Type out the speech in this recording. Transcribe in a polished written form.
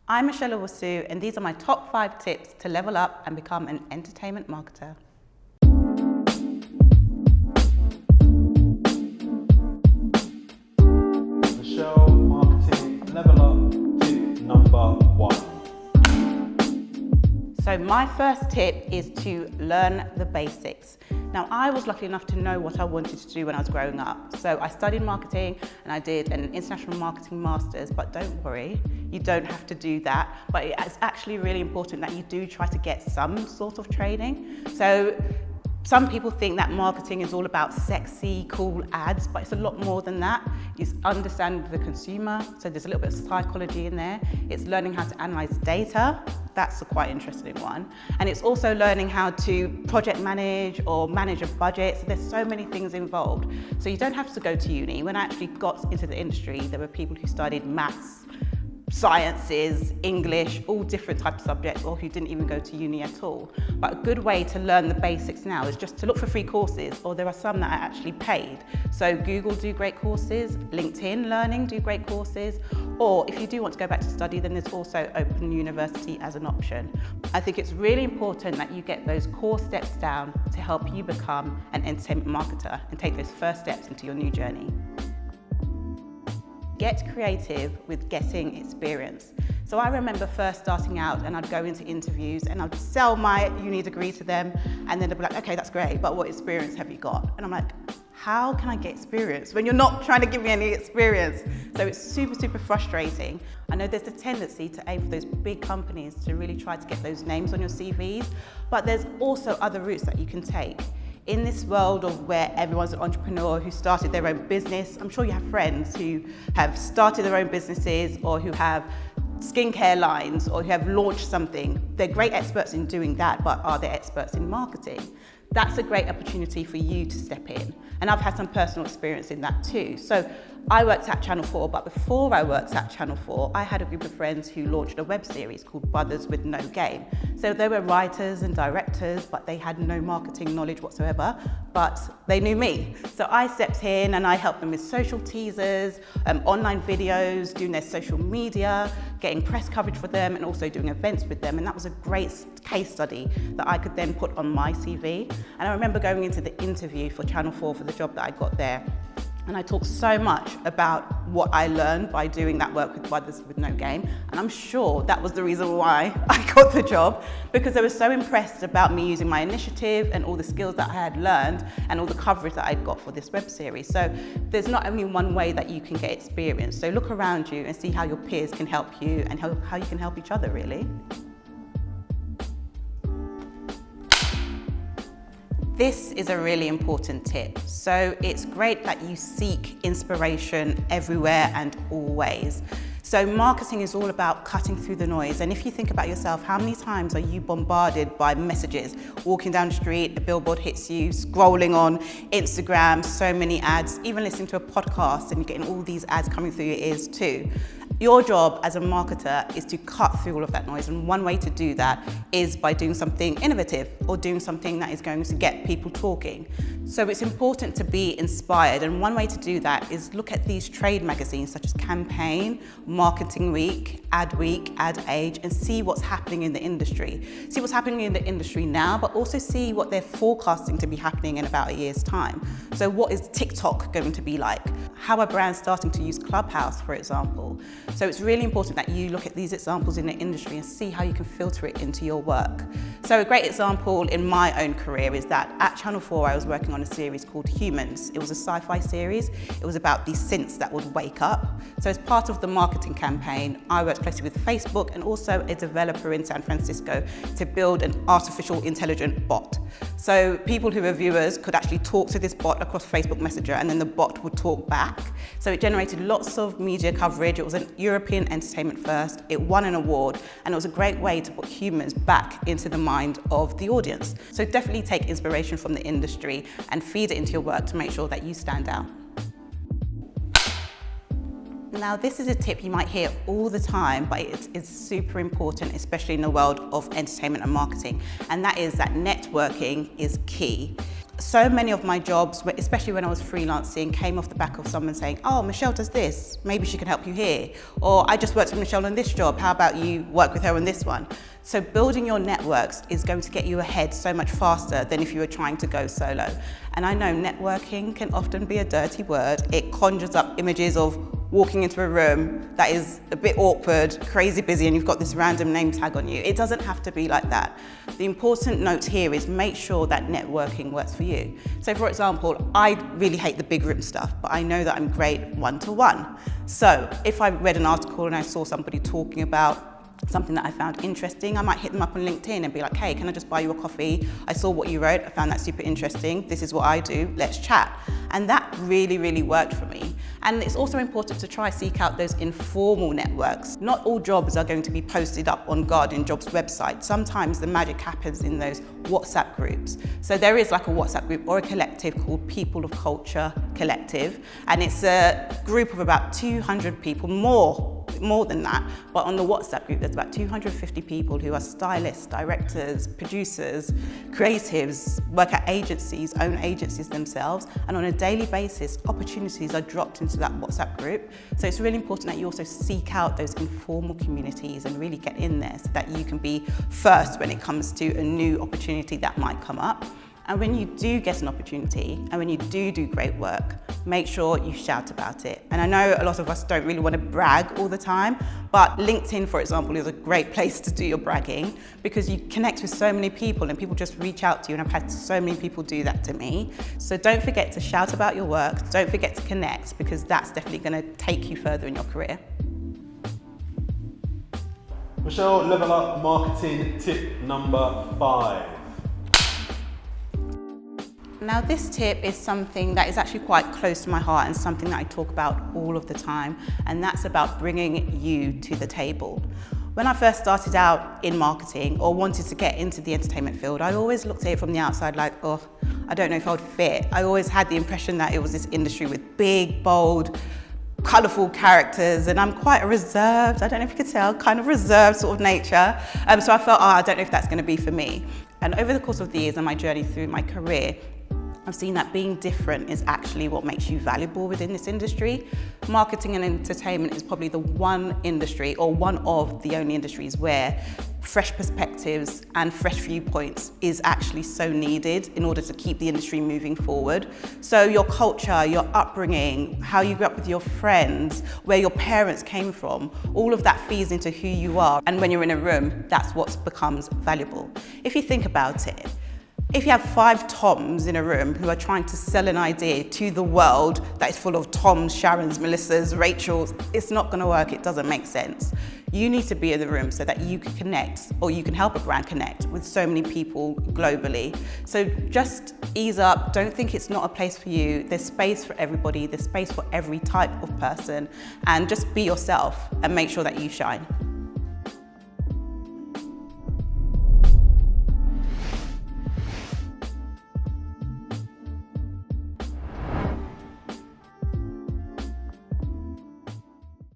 I'm Michelle Owusu, and these are my top 5 tips to level up and become an entertainment marketer. Michelle, marketing, level up, tip number 1. So my first tip is to learn the basics. Now, I was lucky enough to know what I wanted to do when I was growing up. So I studied marketing and I did an international marketing master's, but don't worry, you don't have to do that. But it's actually really important that you do try to get some sort of training. So some people think that marketing is all about sexy, cool ads, but it's a lot more than that. It's understanding the consumer, so there's a little bit of psychology in there. It's learning how to analyze data. That's a quite interesting one. And it's also learning how to project manage or manage a budget. So there's so many things involved. So you don't have to go to uni. When I actually got into the industry, there were people who studied maths, sciences, English, all different types of subjects, or who didn't even go to uni at all. But a good way to learn the basics now is just to look for free courses, or there are some that are actually paid. So Google do great courses, LinkedIn Learning do great courses, or if you do want to go back to study, then there's also Open University as an option. I think it's really important that you get those core steps down to help you become an entertainment marketer and take those first steps into your new journey. Get creative with getting experience. So I remember first starting out and I'd go into interviews and I'd sell my uni degree to them, and then they'd be like, okay, that's great, but what experience have you got? And I'm like, how can I get experience when you're not trying to give me any experience? So it's super, super frustrating. I know there's a tendency to aim for those big companies to really try to get those names on your CVs, but there's also other routes that you can take. In this world of where everyone's an entrepreneur who started their own business, I'm sure you have friends who have started their own businesses or who have skincare lines or who have launched something. They're great experts in doing that, but are they experts in marketing? That's a great opportunity for you to step in. And I've had some personal experience in that too. So I worked at Channel 4, but before I worked at Channel 4, I had a group of friends who launched a web series called Brothers with No Game. So they were writers and directors, but they had no marketing knowledge whatsoever, but they knew me. So I stepped in and I helped them with social teasers, online videos, doing their social media, getting press coverage for them, and also doing events with them. And that was a great case study that I could then put on my CV. And I remember going into the interview for Channel 4 for the job that I got there. And I talked so much about what I learned by doing that work with Brothers with No Game. And I'm sure that was the reason why I got the job, because they were so impressed about me using my initiative and all the skills that I had learned and all the coverage that I got for this web series. So there's not only one way that you can get experience. So look around you and see how your peers can help you and how you can help each other, really. This is a really important tip. So it's great that you seek inspiration everywhere and always. So marketing is all about cutting through the noise. And if you think about yourself, how many times are you bombarded by messages? Walking down the street, a billboard hits you, scrolling on Instagram, so many ads, even listening to a podcast and you're getting all these ads coming through your ears too. Your job as a marketer is to cut through all of that noise, and one way to do that is by doing something innovative or doing something that is going to get people talking. So it's important to be inspired, and one way to do that is look at these trade magazines such as Campaign, Marketing Week, Ad Week, Ad Age, and see what's happening in the industry. See what's happening in the industry now, but also see what they're forecasting to be happening in about a year's time. So what is TikTok going to be like? How are brands starting to use Clubhouse, for example? So it's really important that you look at these examples in the industry and see how you can filter it into your work. So a great example in my own career is that at Channel 4 I was working on a series called Humans. It was a sci-fi series. It was about these synths that would wake up. So as part of the marketing campaign, I worked closely with Facebook and also a developer in San Francisco to build an artificial intelligent bot. So people who were viewers could actually talk to this bot across Facebook Messenger, and then the bot would talk back. So it generated lots of media coverage. It was an European entertainment first. It won an award, and it was a great way to put humans back into the mind of the audience. So definitely take inspiration from the industry and feed it into your work to make sure that you stand out. Now, this is a tip you might hear all the time, but it is super important, especially in the world of entertainment and marketing, and that is that networking is key. So many of my jobs, especially when I was freelancing, came off the back of someone saying, oh, Michelle does this, maybe she can help you here. Or I just worked with Michelle on this job, how about you work with her on this one? So building your networks is going to get you ahead so much faster than if you were trying to go solo. And I know networking can often be a dirty word. It conjures up images of walking into a room that is a bit awkward, crazy busy, and you've got this random name tag on you. It doesn't have to be like that. The important note here is make sure that networking works for you. So for example, I really hate the big room stuff, but I know that I'm great one-to-one. So if I read an article and I saw somebody talking about something that I found interesting, I might hit them up on LinkedIn and be like, hey, can I just buy you a coffee? I saw what you wrote, I found that super interesting. This is what I do, let's chat. And that really, really worked for me. And it's also important to try seek out those informal networks. Not all jobs are going to be posted up on Garden Jobs website. Sometimes the magic happens in those WhatsApp groups. So there is like a WhatsApp group or a collective called People of Culture Collective. And it's a group of about 200 people, more than that, but on the WhatsApp group there's about 250 people who are stylists, directors, producers, creatives, work at agencies, own agencies themselves, and on a daily basis opportunities are dropped into that WhatsApp group. So it's really important that you also seek out those informal communities and really get in there so that you can be first when it comes to a new opportunity that might come up. And when you do get an opportunity and when you do great work, make sure you shout about it. And I know a lot of us don't really want to brag all the time, but LinkedIn, for example, is a great place to do your bragging because you connect with so many people and people just reach out to you, and I've had so many people do that to me. So don't forget to shout about your work, don't forget to connect, because that's definitely going to take you further in your career. Michelle, level up marketing tip number 5. Now this tip is something that is actually quite close to my heart and something that I talk about all of the time, and that's about bringing you to the table. When I first started out in marketing or wanted to get into the entertainment field, I always looked at it from the outside like, oh, I don't know if I would fit. I always had the impression that it was this industry with big, bold, colourful characters, and I'm quite a reserved, I don't know if you could tell, kind of reserved sort of nature. So I felt, I don't know if that's going to be for me. And over the course of the years and my journey through my career, I've seen that being different is actually what makes you valuable within this industry. Marketing and entertainment is probably the one industry, or one of the only industries, where fresh perspectives and fresh viewpoints is actually so needed in order to keep the industry moving forward. So your culture, your upbringing, how you grew up with your friends, where your parents came from, all of that feeds into who you are. And when you're in a room, that's what becomes valuable. If you think about it, if you have 5 Toms in a room who are trying to sell an idea to the world that is full of Toms, Sharons, Melissas, Rachels, it's not going to work. It doesn't make sense. You need to be in the room so that you can connect, or you can help a brand connect with so many people globally. So just ease up. Don't think it's not a place for you. There's space for everybody. There's space for every type of person. And just be yourself and make sure that you shine.